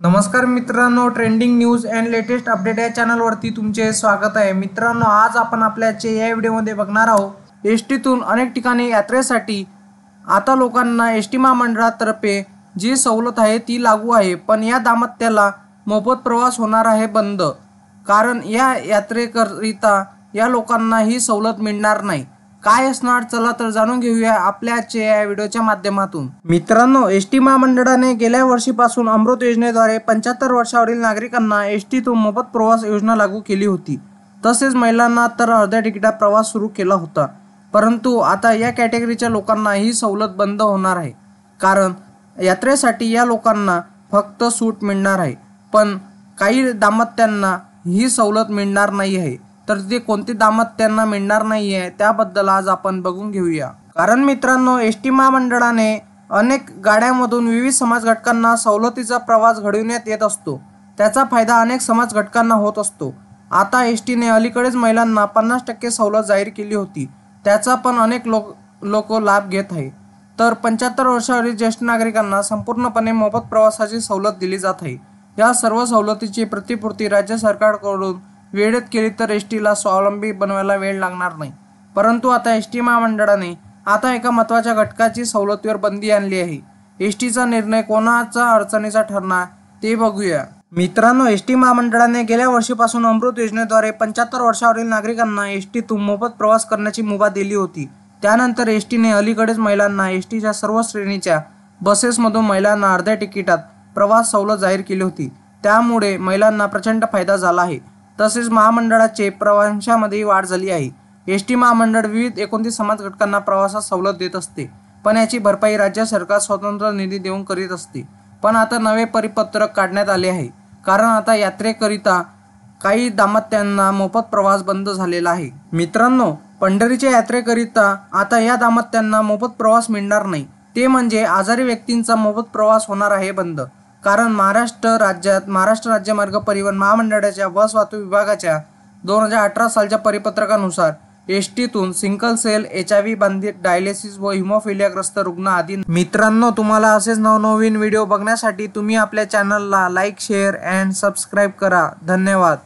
नमस्कार मित्रांनो, trending news and latest update या चॅनलवरती तुमचे स्वागत आहे। मित्रांनो, आज आपण आपल्याचे या व्हिडिओमध्ये बघणार आहोत एसटीतून अनेक ठिकाणी यात्रेसाठी आता लोकांना एसटी महामंडळातर्फे जी सवलत आहे ती लागू आहे, पण या दाम्पत्याला मोफत प्रवास होणार आहे बंद। कारण या यात्रेकरिता या लोकांना ही सवलत मिळणार नाही। काय असणार, चला तर जाणून घेऊया आपल्याच्या या व्हिडिओच्या माध्यमातून। मित्रांनो, एसटी महामंडळाने गेल्या वर्षीपासून अमृत योजनेद्वारे 75 वर्षावरील नागरिकांना एसटीतून मोफत प्रवास योजना लागू केली होती। तसेच महिलांना तर अर्ध्या तिकिटात प्रवास सुरू केला होता। परंतु आता या कॅटेगरीच्या लोकांना ही सवलत बंद होणार आहे। कारण यात्रेसाठी या लोकांना फक्त सूट मिळणार आहे, पण काही दाम्पत्यांना ही सवलत मिळणार नाही आहे। तर ते कोणते दाम्पत्यांना मिळणार नाही आहे त्याबद्दल आज आपण बघून घेऊया। कारण मित्रांनो, एसटी महामंडळाने अनेक गाड्यांमधून विविध समाज घटकांना सवलतीचा प्रवास घडविण्यात येत असतो। त्याचा फायदा अनेक समाज घटकांना होत असतो। आता एसटीने अलीकडेच महिलांना 50% सवलत जाहीर केली होती, त्याचा पण अनेक लोक लाभ घेत आहे। तर 75 वर्षावरील ज्येष्ठ नागरिकांना संपूर्णपणे मोफत प्रवासाची सवलत दिली जात आहे। या सर्व सवलतीची प्रतिपूर्ती राज्य सरकारकडून वेळेत केली तर एसटीला स्वावलंबी बनवायला वेळ लागणार नाही। परंतु आता एसटी महामंडळाने आता एका महत्त्वाच्या घटकाची सवलतीवर बंदी आणली आहे। एसटीचा निर्णय कोणाचा अडचणीचा ठरणार ते बघूया। मित्रांनो, एसटी महामंडळाने गेल्या वर्षीपासून अमृत योजनेद्वारे 75 वर्षावरील नागरिकांना एसटीतून मोफत प्रवास करण्याची मुभा दिली होती। त्यानंतर एसटीने अलीकडेच महिलांना एसटीच्या सर्व श्रेणीच्या बसेसमधून महिलांना अर्ध्या तिकिटात प्रवास सवलत जाहीर केली होती। त्यामुळे महिलांना प्रचंड फायदा झाला आहे। तसेच महामंडळाचे प्रवाशांमध्ये वाढ झाली आहे। एसटी महामंडळ विविध 29 समाज घटकांना प्रवासात सवलत देत असते, पण याची भरपाई राज्य सरकार स्वतंत्र निधी देऊन करीत असते। पण आता नवे परिपत्रक काढण्यात आले आहे, कारण आता यात्रेकरिता काही दाम्पत्यांना मोफत प्रवास बंद झालेला आहे। मित्रांनो, पंढरीच्या यात्रेकरिता आता या दाम्पत्यांना मोफत प्रवास मिळणार नाही, ते म्हणजे आजारी व्यक्तींचा मोफत प्रवास होणार आहे बंद। कारण महाराष्ट्र राज्य मार्ग परिवहन महामंडळाच्या बस वाहतूक विभागाच्या 2018 सालच्या परिपत्रकानुसार एसटीतून सिंगल सेल, HIV बाधित, डायलिसिस व हिमोफिलियाग्रस्त रुग्ण आदी। मित्रांनो, तुम्हाला असेच नवनवीन व्हिडिओ बघण्यासाठी तुम्ही आपल्या चॅनलला लाईक, शेअर अँड सबस्क्राईब करा। धन्यवाद।